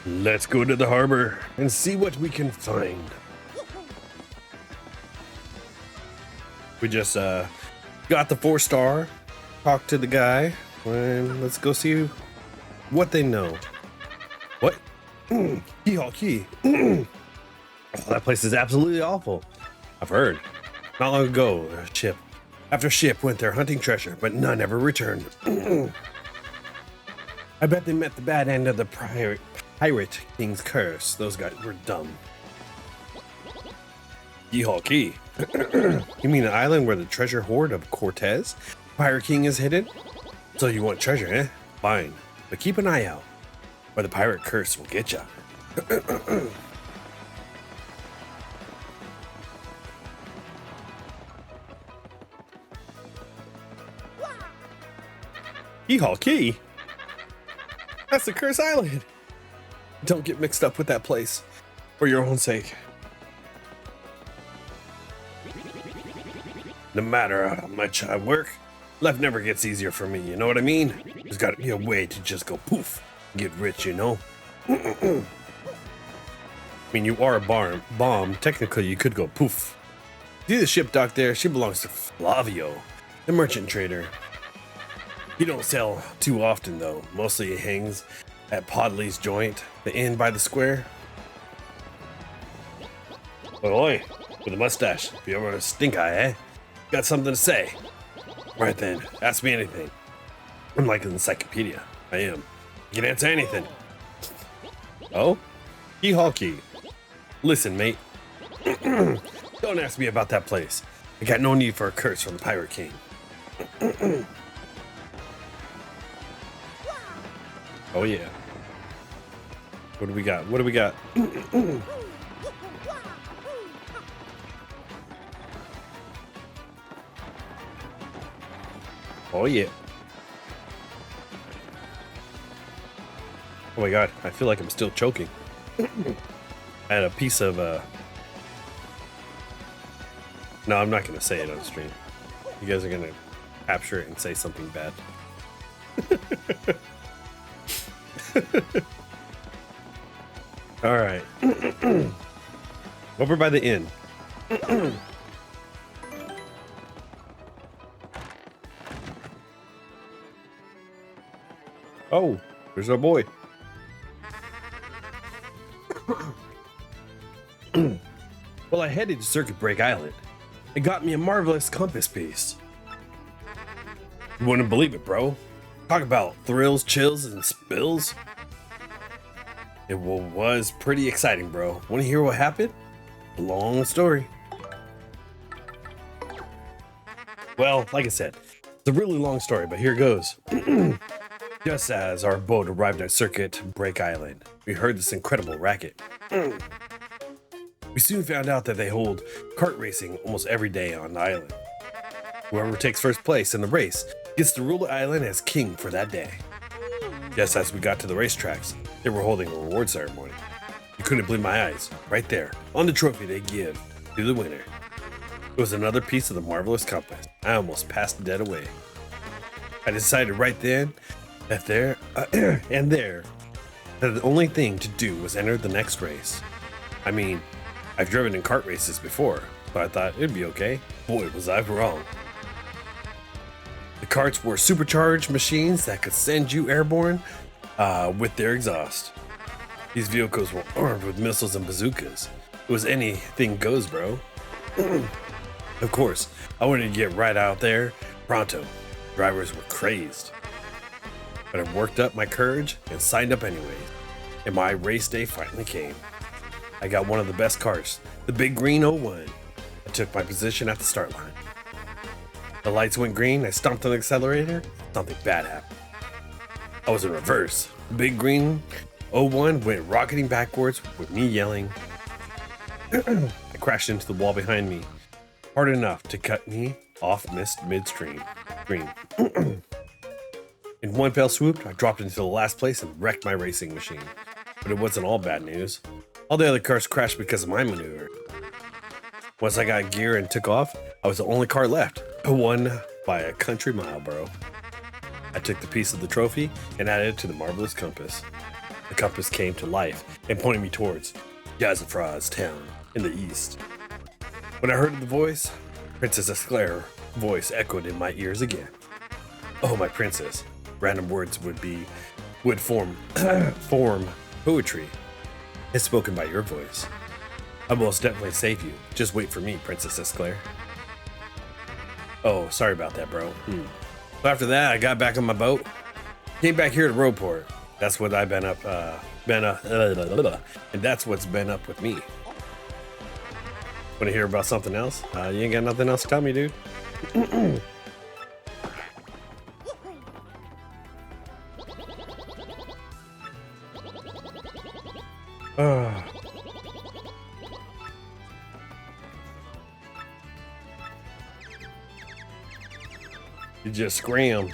Let's go to the harbor and see what we can find. We just got the 4-star, talked to the guy, and let's go see what they know. What? Yeehaw key. Oh, that place is absolutely awful. I've heard. Not long ago, a ship after ship went there hunting treasure, but none ever returned. I bet they met the bad end of the pirate king's curse. Those guys were dumb. Yeehaw key. You mean the island where the treasure hoard of Cortez, Pirate King, is hidden? So you want treasure, eh? Fine. But keep an eye out, or the pirate curse will get ya. Yeehaw key? That's the Curse Island. Don't get mixed up with that place, for your own sake. No matter how much I work, life never gets easier for me, you know what I mean? There's gotta be a way to just go poof, get rich, you know? I mean, you are a bomb, technically you could go poof. See the ship dock there? She belongs to Flavio, the merchant trader. He don't sell too often though, mostly he hangs at Podley's joint, the inn by the square. Oi, with a mustache, if you ever a stink eye, eh? Got something to say? Right then, ask me anything. I'm like an encyclopedia. I am. You can answer anything. Oh? Yeehaw key. Listen, mate. Don't ask me about that place. I got no need for a curse from the Pirate King. Oh yeah. What do we got? What do we got? Oh yeah. Oh my god, I feel like I'm still choking. I had a piece of No, I'm not gonna say it on stream. You guys are gonna capture it and say something bad. All right. Over by the inn. Oh, there's our boy. Well, I headed to Circuit Break Island. It got me a marvelous compass piece. You wouldn't believe it, bro. Talk about thrills, chills, and spills. It was pretty exciting, bro. Want to hear what happened? A long story. Well, like I said, it's a really long story, but here goes. Just as our boat arrived at Circuit Break Island, we heard this incredible racket. We soon found out that they hold kart racing almost every day on the island. Whoever takes first place in the race gets to rule the island as king for that day. Just as we got to the racetracks, they were holding a reward ceremony. You couldn't believe my eyes. Right there, on the trophy they give to the winner. It was another piece of the marvelous compass. I almost passed dead away. I decided right then that there that the only thing to do was enter the next race. I mean, I've driven in kart races before, so I thought it'd be okay. Boy, was I wrong. The karts were supercharged machines that could send you airborne with their exhaust. These vehicles were armed with missiles and bazookas. It was anything goes, bro. Of course, I wanted to get right out there pronto. Drivers were crazed. But I worked up my courage and signed up anyways. And my race day finally came. I got one of the best cars, the big green 01. I took my position at the start line. The lights went green, I stomped on the accelerator, something bad happened. I was in reverse. The big green 01 went rocketing backwards with me yelling. I crashed into the wall behind me, hard enough to cut me off midstream. Green. In one fell swoop, I dropped into the last place and wrecked my racing machine. But it wasn't all bad news. All the other cars crashed because of my maneuver. Once I got gear and took off, I was the only car left. I won by a country mile, bro. I took the piece of the trophy and added it to the marvelous compass. The compass came to life and pointed me towards Gazafra's town in the east. When I heard the voice, Princess Esclair's voice echoed in my ears again. Oh, my princess. Random words would form poetry. It's spoken by your voice. I'll most definitely save you. Just wait for me, Princess Esclair. Oh, sorry about that, bro. So after that, I got back on my boat, came back here to Roadport. That's what I've been up, and that's what's been up with me. Want to hear about something else? You ain't got nothing else to tell me, dude. You just scream.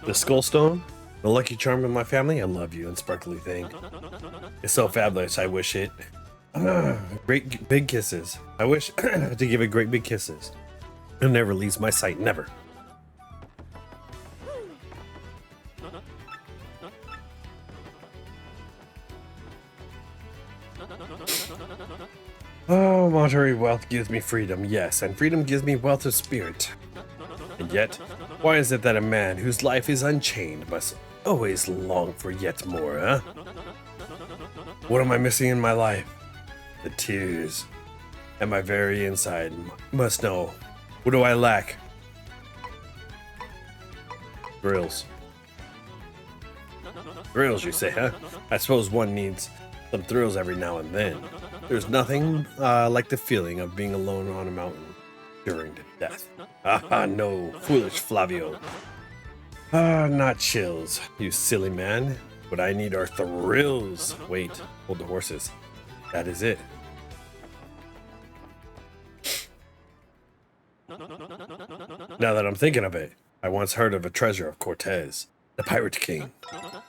The skull stone, the lucky charm in my family. I love you and sparkly thing. It's so fabulous. I wish it. Great big kisses. I wish to give it great big kisses. It never leaves my sight. Never. Oh, monetary wealth gives me freedom, yes, and freedom gives me wealth of spirit. And yet, why is it that a man whose life is unchained must always long for yet more, huh? What am I missing in my life? The tears. And my very inside must know. What do I lack? Thrills. Thrills, you say, huh? I suppose one needs some thrills every now and then. There's nothing like the feeling of being alone on a mountain during the death. No, foolish Flavio. Not chills, you silly man. What I need are thrills. Wait, hold the horses. That is it. Now that I'm thinking of it, I once heard of a treasure of Cortez, the Pirate King.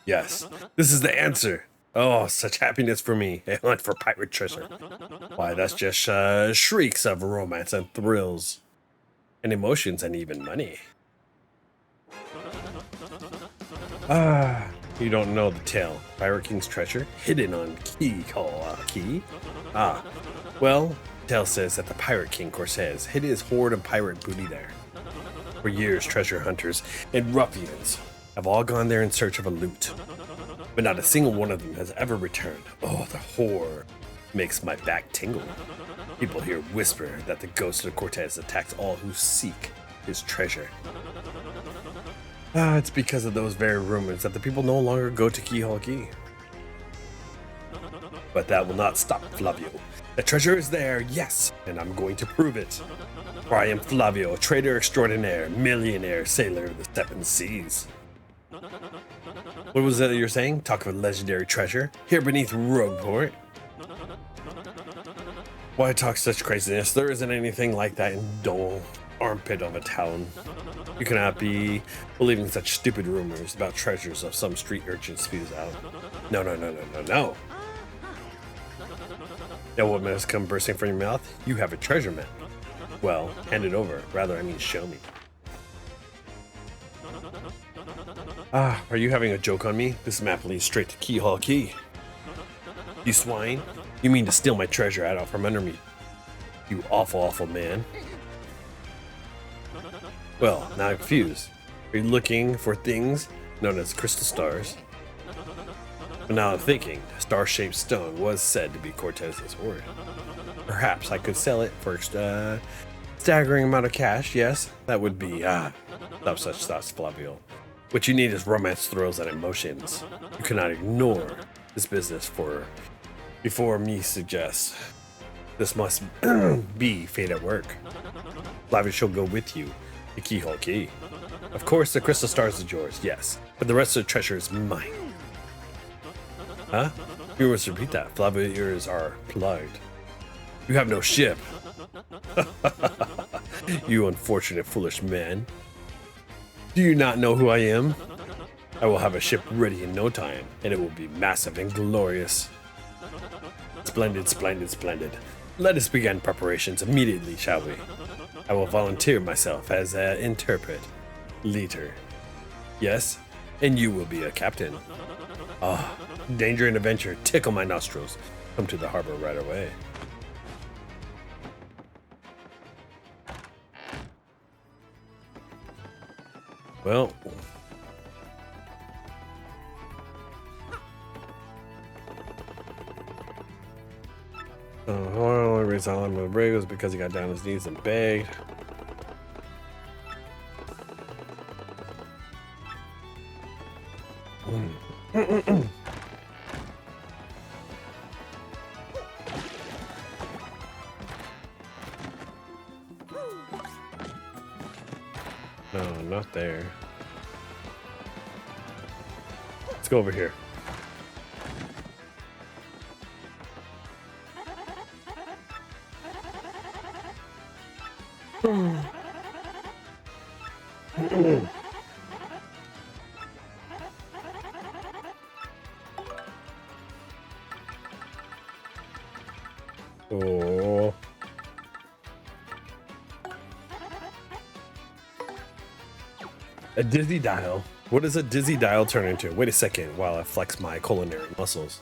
Yes, this is the answer. Oh, such happiness for me, a hunt for pirate treasure. Why, that's just shrieks of romance and thrills, and emotions and even money. You don't know the tale. Pirate King's treasure, hidden on Key. Well, the tale says that the Pirate King Cortez hid his hoard of pirate booty there. For years, treasure hunters and ruffians have all gone there in search of a loot, but not a single one of them has ever returned. Oh, the horror makes my back tingle. People here whisper that the ghost of Cortez attacks all who seek his treasure. It's because of those very rumors that the people no longer go to Key. But that will not stop Flavio. The treasure is there, yes, and I'm going to prove it. For I am Flavio, trader extraordinaire, millionaire, sailor of the seven seas. What was that you're saying? Talk of a legendary treasure here beneath Rogueport. Why talk such craziness? There isn't anything like that in dull armpit of a town. You cannot be believing such stupid rumors about treasures of some street urchin spews out. No. Now what has come bursting from your mouth? You have a treasure map. Well, hand it over. Rather, I mean show me. Are you having a joke on me? This map leads straight to Key. You swine? You mean to steal my treasure out from under me? You awful man. Well, now I'm confused. Are you looking for things known as crystal stars? But now I'm thinking, the star-shaped stone was said to be Cortez's hoard. Perhaps I could sell it for a staggering amount of cash, yes? That would be, stop such thoughts, Flavio. What you need is romance, thrills, and emotions. You cannot ignore this business before me suggests. This must be fate at work. Flavio shall go with you to Key. Of course, the crystal stars is yours, yes, but the rest of the treasure is mine. Huh? You must repeat that. Flavio's ears are plugged. You have no ship. You unfortunate, foolish man. Do you not know who I am? I will have a ship ready in no time, and it will be massive and glorious. Splendid. Let us begin preparations immediately, shall we? I will volunteer myself as an interpret. Leader. Yes, and you will be a captain. Ah, danger and adventure tickle my nostrils. Come to the harbor right away. Well, the only reason I let him with brig was because he got down on his knees and begged. No, not there. Let's go over here. Oh. A dizzy dial. What does a dizzy dial turn into? Wait a second while I flex my culinary muscles.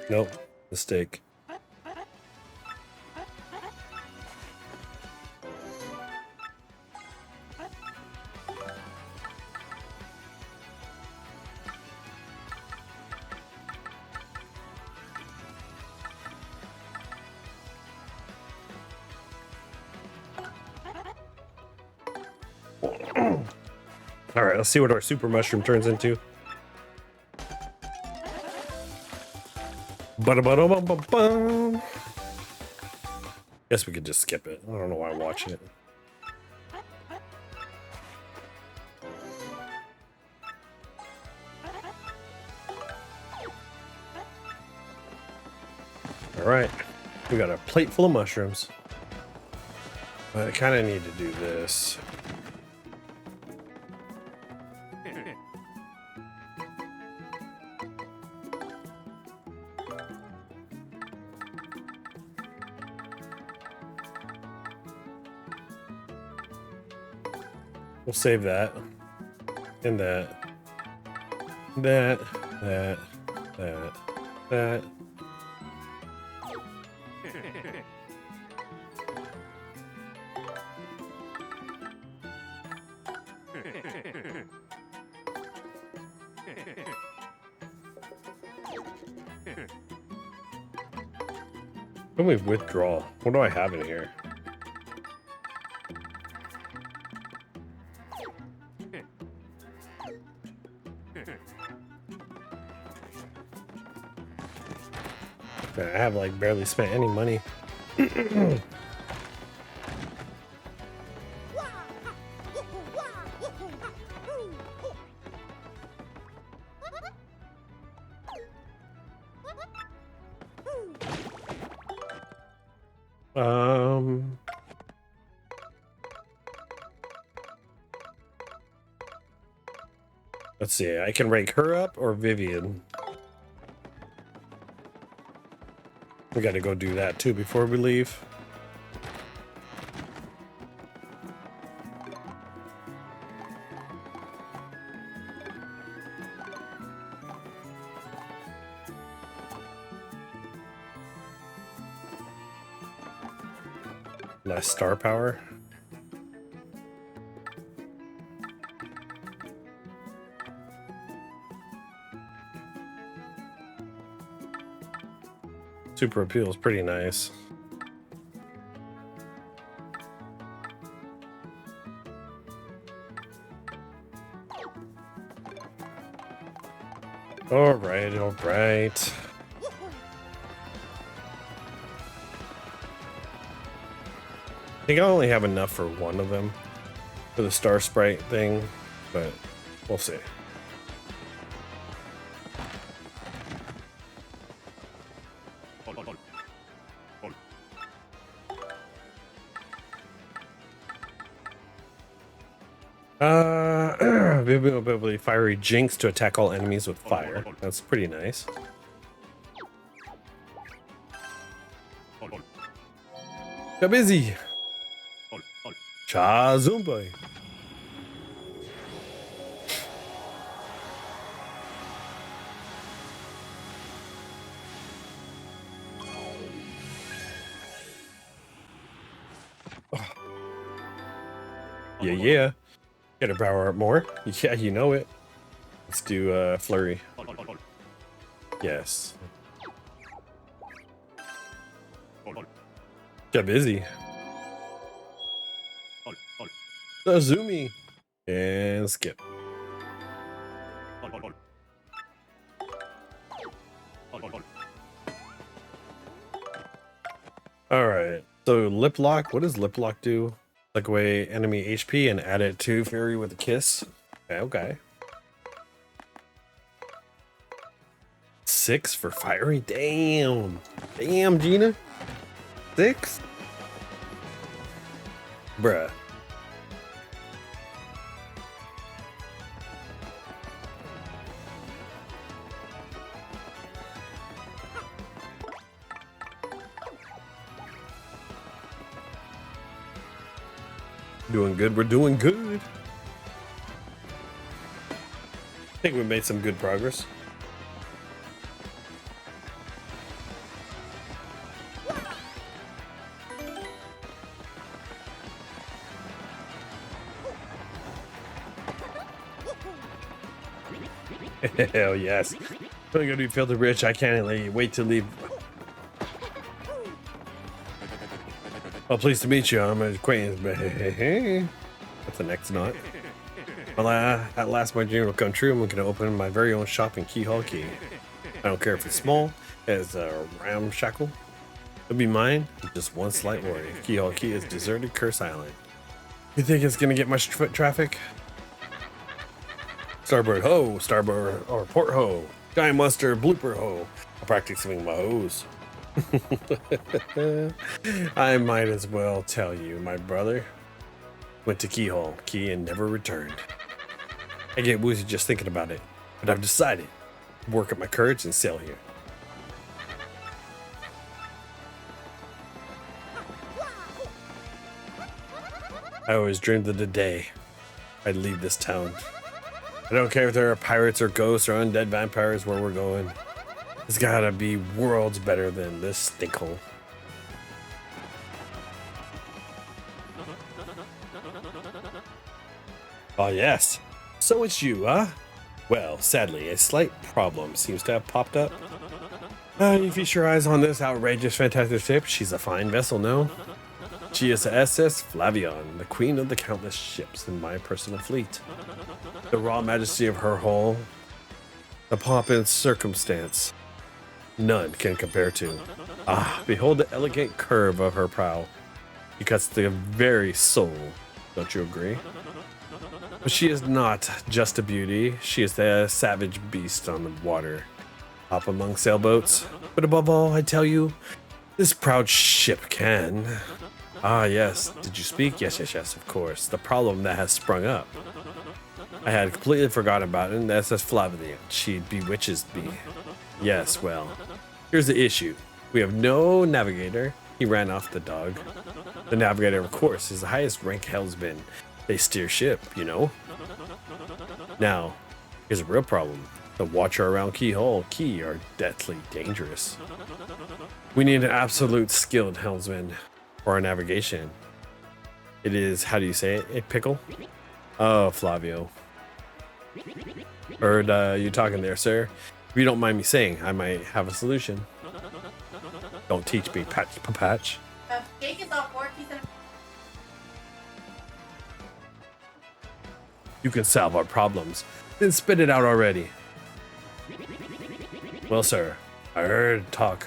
Nope, mistake. All right, let's see what our super mushroom turns into. Ba-da-ba-da-ba-ba-bum. Guess we could just skip it. I don't know why I'm watching it. All right, we got a plate full of mushrooms. But I kind of need to do this. We'll save that. And that. That. When we withdraw, what do I have in here? I have like barely spent any money. Let's see. I can rank her up or Vivian. We got to go do that too before we leave. Less star power. Super appeal is pretty nice. All right, all right. I think I only have enough for one of them for the star sprite thing, but we'll see. Ability fiery jinx to attack all enemies with fire. That's pretty nice. Got busy. Cha Zumba. Yeah, yeah. Gotta power up more. Yeah, you know it. Let's do flurry. Yes. Got busy. Zoomy. And skip. All right. So lip lock. What does lip lock do? Take away enemy HP and add it to Fury with a kiss. Okay. Okay. 6 for fiery. Damn. Damn, Gina. 6. Bruh. Doing good. We're doing good. I think we made some good progress. Hell yes. I'm gonna be filthy rich. I can't wait to leave. Well, pleased to meet you. I'm an acquaintance, but hey, that's the next knot. Well, at last my dream will come true. I'm gonna open my very own shop in Keyhole Key. I don't care if it's small, as a ramshackle. It'll be mine. Just one slight worry. Keyhole Key is deserted Curse Island. You think it's gonna get much foot traffic? Starboard ho, starboard or port ho, giant monster blooper ho. I'm practicing my hose. I might as well tell you, my brother went to Keyhole Key and never returned. I get woozy just thinking about it, but I've decided to work up my courage and sail here. I always dreamed of the day I'd leave this town. I don't care if there are pirates or ghosts or undead vampires where we're going. It's gotta be worlds better than this stinkhole. Oh yes, so it's you, huh? Well, sadly, a slight problem seems to have popped up. You feast your eyes on this outrageous, fantastic ship. She's a fine vessel, no? She is the SS Flavion, the queen of the countless ships in my personal fleet. The raw majesty of her hull, the pomp and circumstance, none can compare to. Ah, behold the elegant curve of her prow. She cuts the very soul, don't you agree? But she is not just a beauty, she is the savage beast on the water. Hop among sailboats, but above all, I tell you, this proud ship can. Ah, yes. Did you speak? Yes, yes, yes, of course. The problem that has sprung up. I had completely forgotten about it, and the SS Flavian. She bewitches me. Yes, well, here's the issue. We have no navigator. He ran off the dog. The navigator, of course, is the highest rank helmsman. They steer ship, you know? Now, here's a real problem. The watcher around Keyhole Key are deathly dangerous. We need an absolute skilled helmsman for our navigation. It is, how do you say it? A pickle? Oh, Flavio. Heard you talking there, sir. If you don't mind me saying, I might have a solution. Don't teach me, patch. You can solve our problems. Then spit it out already. Well, sir, I heard talk,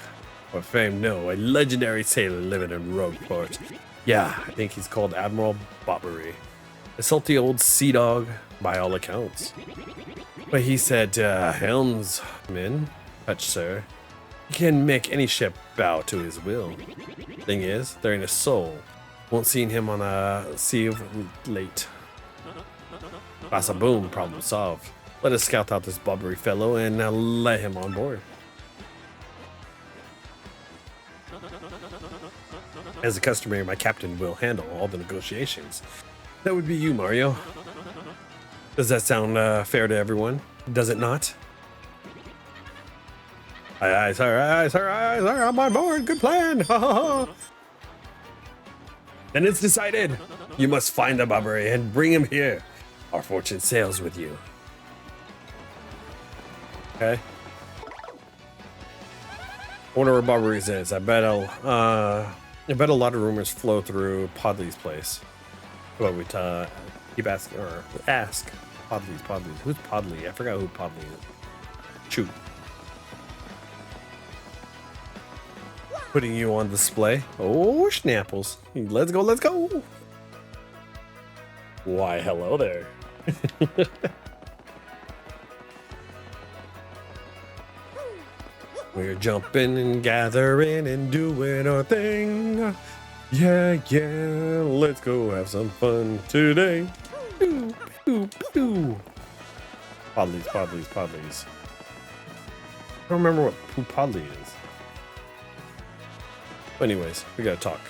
or fame know, a legendary sailor living in Rogueport. Yeah, I think he's called Admiral Bobbery. A salty old sea dog, by all accounts. But he said, helmsman, touch, sir, he can make any ship bow to his will. Thing is, there ain't a soul. Won't seen him on a sea of late. Bassa boom, problem solved. Let us scout out this Bobbery fellow and let him on board. As a customer, my captain will handle all the negotiations. That would be you, Mario. Does that sound fair to everyone? Does it not? Aye, aye, sir, aye, sir, aye, sir, I'm on board. Good plan. Then it's decided. You must find the Bobbery and bring him here. Our fortune sails with you. Okay. I wonder where Bobbery's is. I bet a lot of rumors flow through Podley's place. What we keep asking or ask Podley's. Who's Podley? I forgot who Podley is. Shoot. Putting you on display. Oh, schnapples. Let's go, let's go. Why, hello there. We're jumping and gathering and doing our thing. Yeah, yeah, let's go have some fun today. Pew, pew, pew. Podley's. I don't remember who Podley is. But anyways, we gotta talk.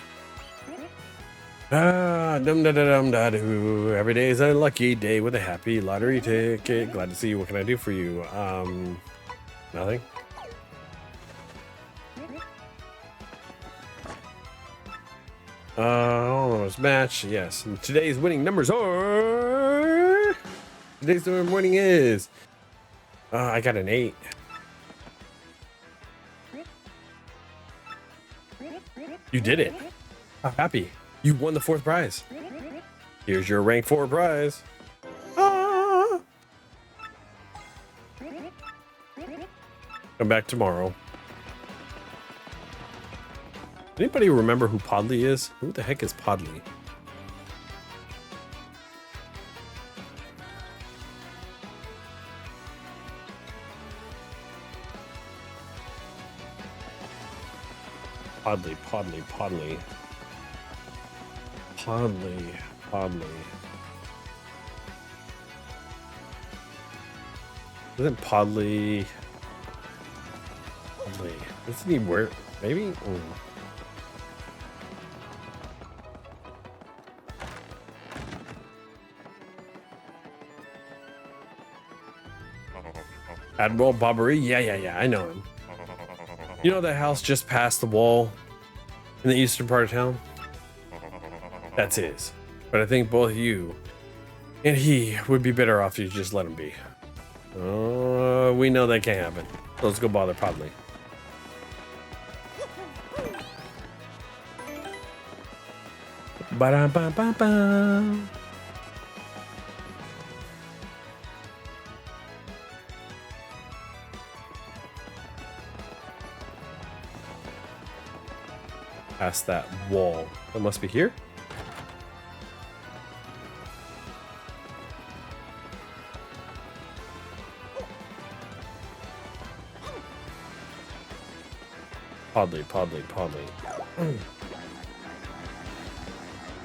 Dum-da-da-dum-da-doo. Every day is a lucky day with a happy lottery ticket. Glad to see you. What can I do for you? Nothing. Almost match. Yes. And today's winning numbers are. Today's winning is. I got an 8. You did it. I'm happy. You won the 4th prize. Here's your rank 4 prize. Ah. Come back tomorrow. Anybody remember who Podley is? Who the heck is Podley? Podley. Isn't Podley? Isn't he where? Maybe? Admiral Bobbery? Yeah, I know him. You know that house just past the wall in the eastern part of town? That's his. But I think both you and he would be better off if you just let him be. We know that can't happen. So let's go bother Podley. Ba-da-ba-ba-ba. Past that wall. That must be here. Podley.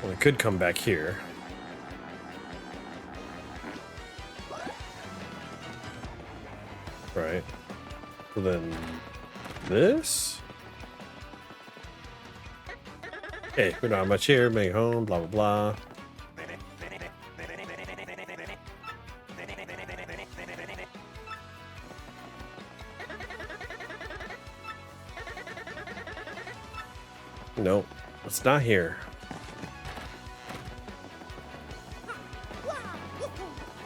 Well, it could come back here. Right. So then this? Hey, we don't have much here. Make home, blah, blah, blah. Nope, it's not here.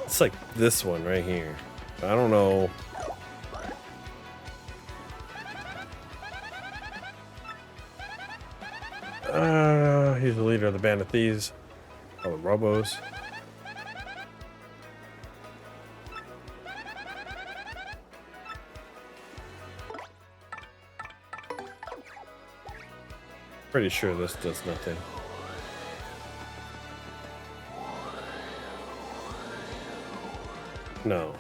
It's like this one right here. I don't know. He's the leader of the band of thieves. Oh, the Robos. Pretty sure this does nothing. No.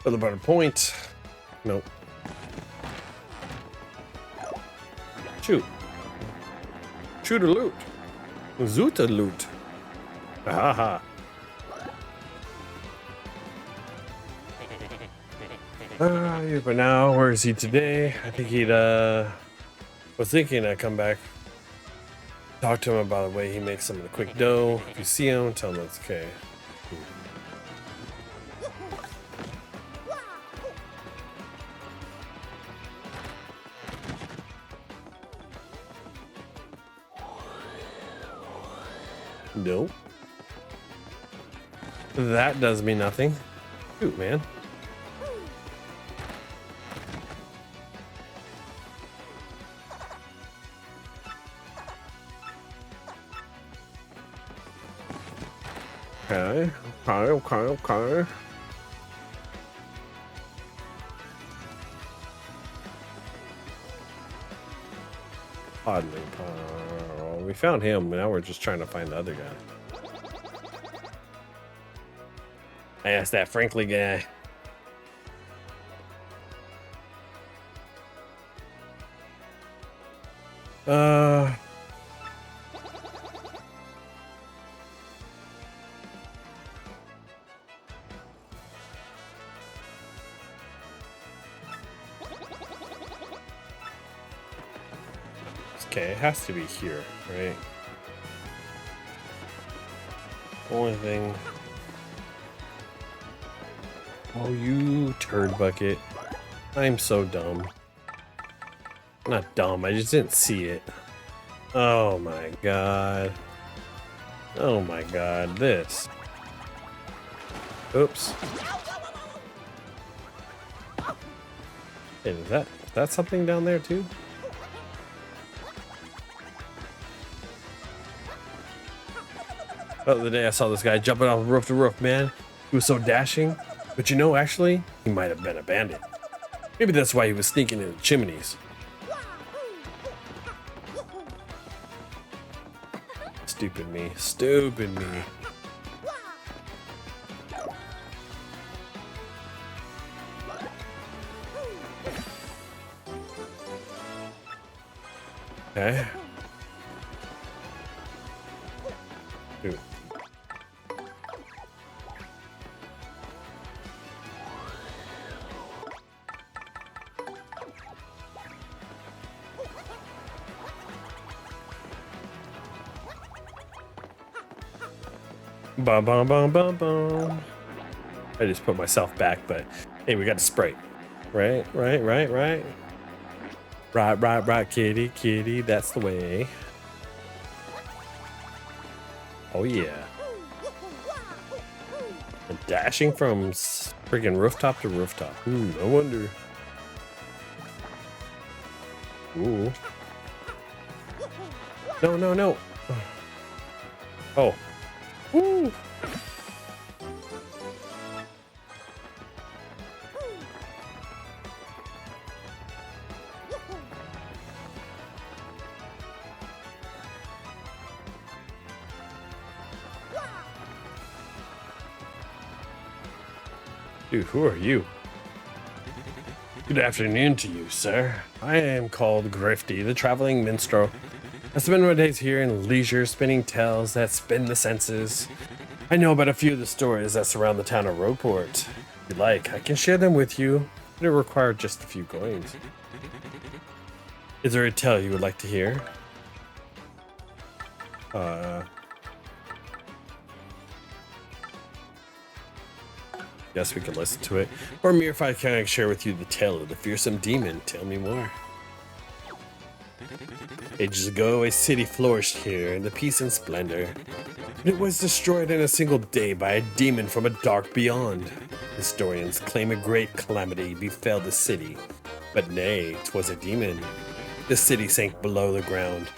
For the better point. Nope. Shoot. Shoot a loot. Zoot a loot. Haha. But now, where is he today? I think he'd, was thinking I'd come back, talk to him about the way he makes some of the quick dough. If you see him, tell him it's okay. Nope. That does me nothing. Shoot, man. Okay. Okay. Oddly, we found him. Now we're just trying to find the other guy. I asked that frankly guy. Okay, it has to be here, right? Only thing. Oh, you turd bucket. I'm so dumb. Not dumb, I just didn't see it. Oh my god. Oh my god, this. Oops. Hey, is that something down there too? The other day I saw this guy jumping off roof to roof, man. He was so dashing. But you know, actually, he might have been a bandit. Maybe that's why he was sneaking in the chimneys. Stupid me. Stupid me. Okay. Dude. Bum bum bum bum bum. I just put myself back, but hey, we got the Sprite. Right, kitty, kitty, that's the way. Oh yeah. And dashing from freaking rooftop to rooftop. No wonder. Ooh. No. Oh. Woo. Dude, who are you? Good afternoon to you, sir. I am called Grifty, the traveling minstrel. I spend my days here in leisure, spinning tales that spin the senses. I know about a few of the stories that surround the town of Roadport. If you like, I can share them with you, but it requires just a few coins. Is there a tale you would like to hear? Yes, we can listen to it. Or mere if I can share with you the tale of the fearsome demon. Tell me more. Ages ago, a city flourished here in the peace and splendor. But it was destroyed in a single day by a demon from a dark beyond. Historians claim a great calamity befell the city. But nay, 'twas a demon. The city sank below the ground,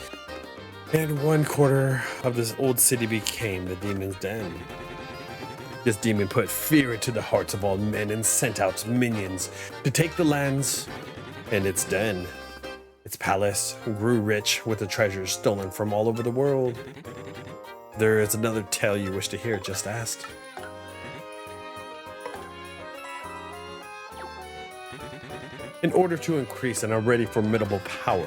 and one quarter of this old city became the demon's den. This demon put fear into the hearts of all men and sent out minions to take the lands and its den. Its palace grew rich with the treasures stolen from all over the world. If there is another tale you wish to hear, just ask. In order to increase an already formidable power,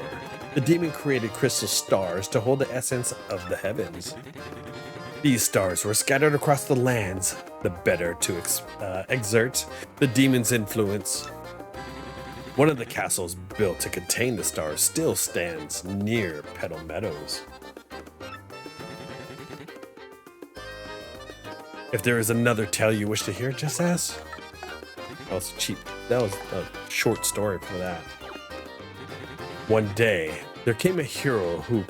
The demon created crystal stars to hold the essence of the heavens. These stars were scattered across the lands, the better to exert the demon's influence. One of the castles built to contain the stars still stands near Petal Meadows. If there is another tale you wish to hear, just ask. That was cheap. That was a short story for that. One day, there came a hero who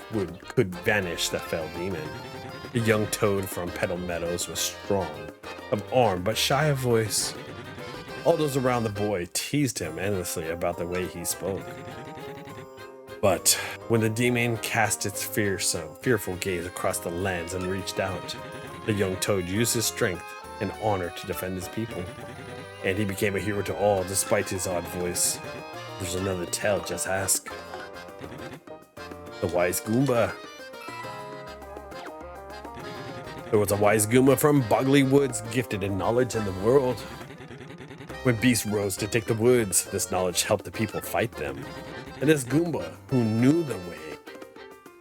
could banish the fell demon. The young toad from Petal Meadows was strong of arm but shy of voice. All those around the boy teased him endlessly about the way he spoke. But when the demon cast its fearful gaze across the lands and reached out, the young toad used his strength and honor to defend his people. And he became a hero to all despite his odd voice. There's another tale, just ask. The Wise Goomba. There was a wise Goomba from Bogley Woods, gifted in knowledge in the world. When beasts rose to take the woods, this knowledge helped the people fight them. And this Goomba, who knew the way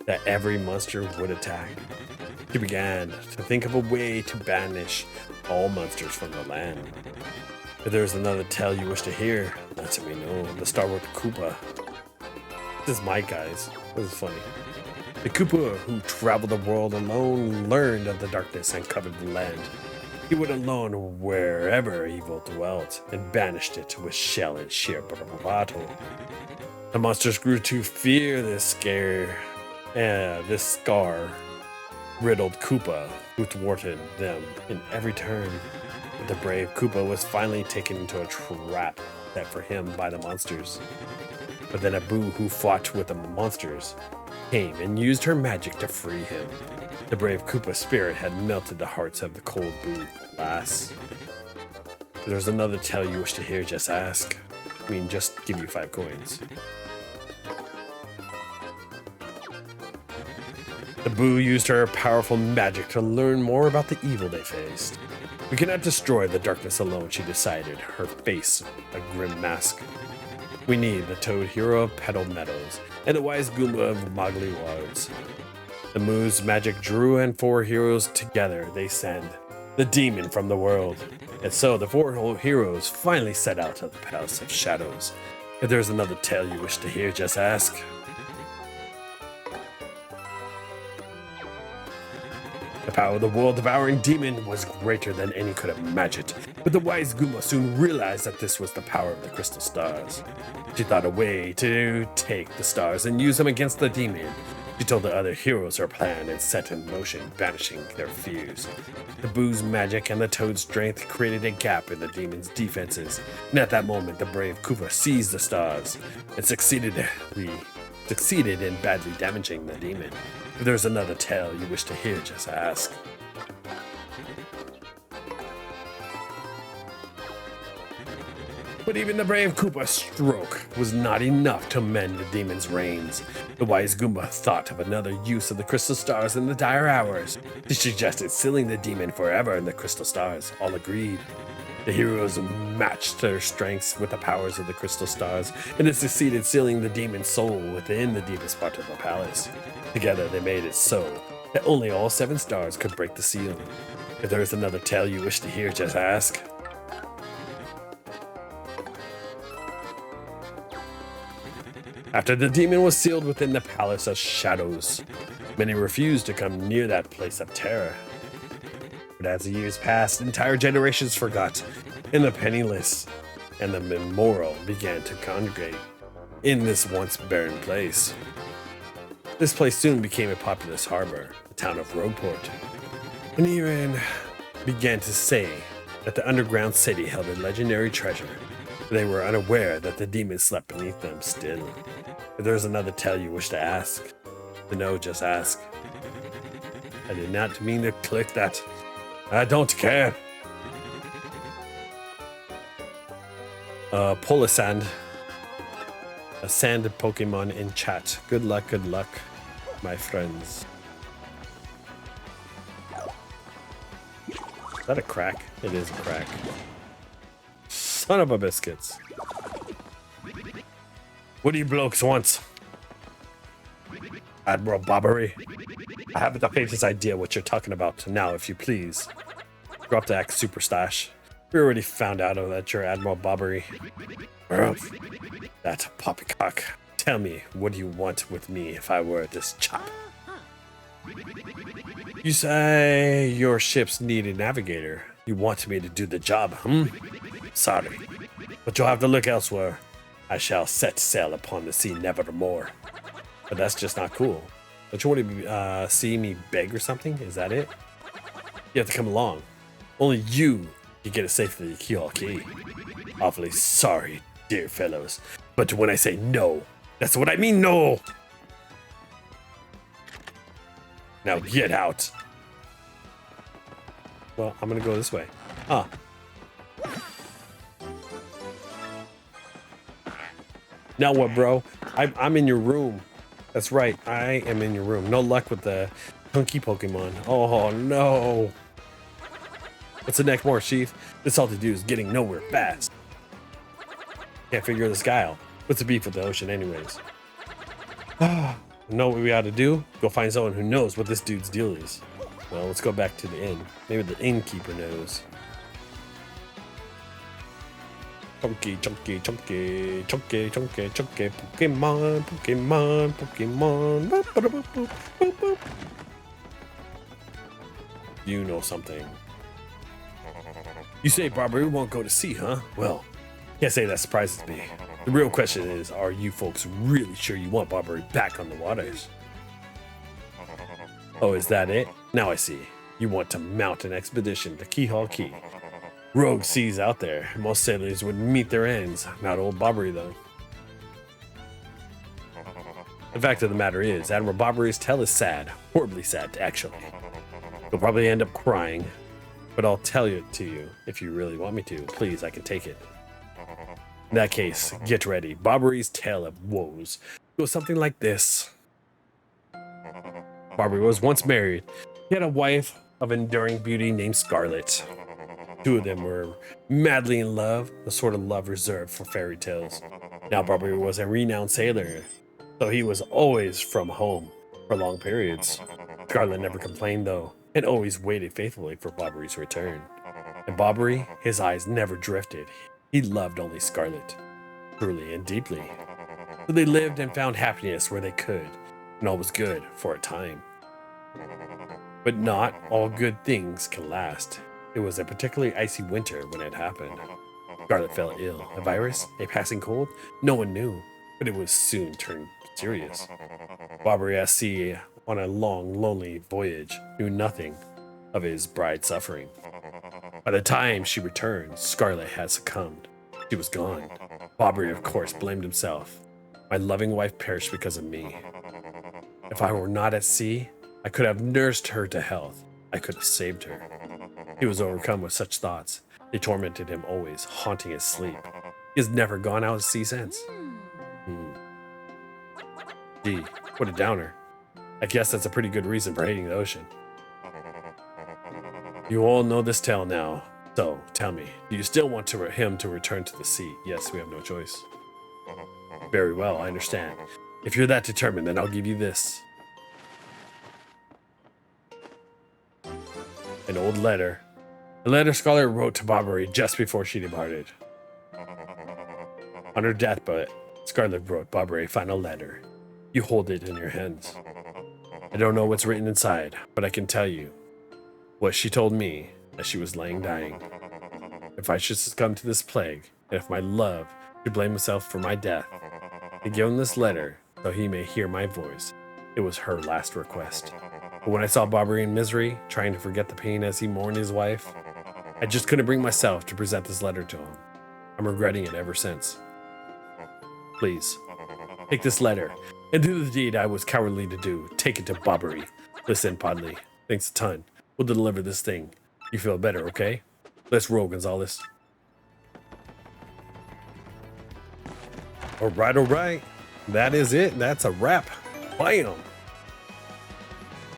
that every monster would attack, he began to think of a way to banish all monsters from the land. If there's another tale you wish to hear, let me know. The Starboard Koopa. This is my guys. This is funny. The Koopa who traveled the world alone learned of the darkness and covered the land. He went alone wherever evil dwelt and banished it with shell and sheer bravado. The monsters grew to fear this scar-riddled Koopa who thwarted them in every turn. The brave Koopa was finally taken into a trap set for him by the monsters. But then a Boo who fought with the monsters came and used her magic to free him. The brave Koopa spirit had melted the hearts of the cold Boo. Alas. If there's another tale you wish to hear, just ask. I mean, just give you 5 coins. The Boo used her powerful magic to learn more about the evil they faced. We cannot destroy the darkness alone, she decided, her face a grim mask. We need the Toad Hero of Petal Meadows and the Wise Goomba of Mogley Woods. The Moo's magic drew and 4 heroes together. They send the demon from the world. And so the 4 heroes finally set out of the Palace of Shadows. If there's another tale you wish to hear, just ask. The power of the world-devouring demon was greater than any could have imagined, but the wise Goomba soon realized that this was the power of the crystal stars. She thought a way to take the stars and use them against the demon. She told the other heroes her plan and set in motion, banishing their fears. The Boo's magic and the Toad's strength created a gap in the demon's defenses, and at that moment the brave Koopa seized the stars and succeeded in badly damaging the demon. If there's another tale you wish to hear, just ask. But even the brave Koopa's stroke was not enough to mend the demon's reins. The wise Goomba thought of another use of the crystal stars in the dire hours. He suggested sealing the demon forever in the crystal stars. All agreed. The heroes matched their strengths with the powers of the crystal stars, and they succeeded sealing the demon's soul within the deepest part of the palace. Together they made it so that only all 7 stars could break the seal. If there is another tale you wish to hear, just ask. After the demon was sealed within the Palace of Shadows, many refused to come near that place of terror. But as the years passed, entire generations forgot, and the penniless and the immoral began to congregate in this once barren place. This place soon became a populous harbor, the town of Rogueport, and even began to say that the underground city held a legendary treasure. They were unaware that the demon slept beneath them still. If there's another tale you wish to ask, to know, just ask. I did not mean to click that. I don't care. Polisand. A sand Pokemon in chat. Good luck, my friends. Is that a crack? It is a crack. Son of a biscuits. What do you blokes want? Admiral Bobbery, I haven't the faintest idea what you're talking about now, if you please. Drop the act, super stash. We already found out that you're Admiral Bobbery. That poppycock. Tell me, what do you want with me if I were this chap? You say your ships need a navigator. You want me to do the job, Sorry, but you'll have to look elsewhere. I shall set sail upon the sea nevermore. But that's just not cool. Don't you want to see me beg or something? Is that it? You have to come along. Only you can get us safely to Keyhole Key. Awfully sorry, dear fellows. But when I say no, that's what I mean, no! Now get out. Well, I'm gonna go this way. Now what, bro? I'm in your room. That's right, I am in your room. No luck with the hunky Pokemon. Oh no. What's the next more, Chief? This all to do is getting nowhere fast. Can't figure this guy out. What's the beef with the ocean anyways? Know what we ought to do? Go find someone who knows what this dude's deal is. Well, let's go back to the inn. Maybe the innkeeper knows. Chunky, chunky, chunky, chunky, chunky, chunky, Pokemon, Pokemon, Pokemon. Boop, boop, boop, boop, boop, boop. You know something. You say Barbary won't go to sea, huh? Well, can't say that surprises me. The real question is, are you folks really sure you want Barbary back on the waters? Oh, is that it? Now I see. You want to mount an expedition to Keyhole Key. Rogue seas out there. Most sailors would meet their ends. Not old Barbary, though. The fact of the matter is, Admiral Barbary's tale is sad. Horribly sad, actually. You'll probably end up crying. But I'll tell it to you if you really want me to. Please, I can take it. In that case, get ready. Barbary's tale of woes goes something like this. Barbary was once married. He had a wife of enduring beauty named Scarlet. Two of them were madly in love, the sort of love reserved for fairy tales. Now Barbary was a renowned sailor, so he was always from home for long periods. Scarlet never complained though, and always waited faithfully for Barbary's return. And Barbary, his eyes never drifted. He loved only Scarlet, truly and deeply. So they lived and found happiness where they could, and all was good for a time. But not all good things can last. It was a particularly icy winter when it happened. Scarlet fell ill. A virus? A passing cold? No one knew, but it was soon turned serious. Barbary at sea on a long, lonely voyage knew nothing of his bride's suffering. By the time she returned, Scarlet had succumbed. She was gone. Barbary, of course, blamed himself. My loving wife perished because of me. If I were not at sea, I could have nursed her to health. I could have saved her. He was overcome with such thoughts. They tormented him always, haunting his sleep. He has never gone out to sea since. Gee, what a downer. I guess that's a pretty good reason for hating the ocean. You all know this tale now. So, tell me, do you still want him to return to the sea? Yes, we have no choice. Very well, I understand. If you're that determined, then I'll give you this. An old letter. A letter Scarlet wrote to Barbary just before she departed. On her deathbed, Scarlet wrote Barbary a final letter. You hold it in your hands. I don't know what's written inside, but I can tell you what she told me as she was laying dying. If I should succumb to this plague, and if my love should blame himself for my death, to give him this letter so he may hear my voice. It was her last request. But when I saw Barbary in misery, trying to forget the pain as he mourned his wife, I just couldn't bring myself to present this letter to him. I'm regretting it ever since. Please, take this letter and do the deed I was cowardly to do. Take it to Barbary. Listen, Podley, thanks a ton. We'll deliver this thing. You feel better, okay? Let's roll, Gonzalez. All right. That is it. That's a wrap. Bam.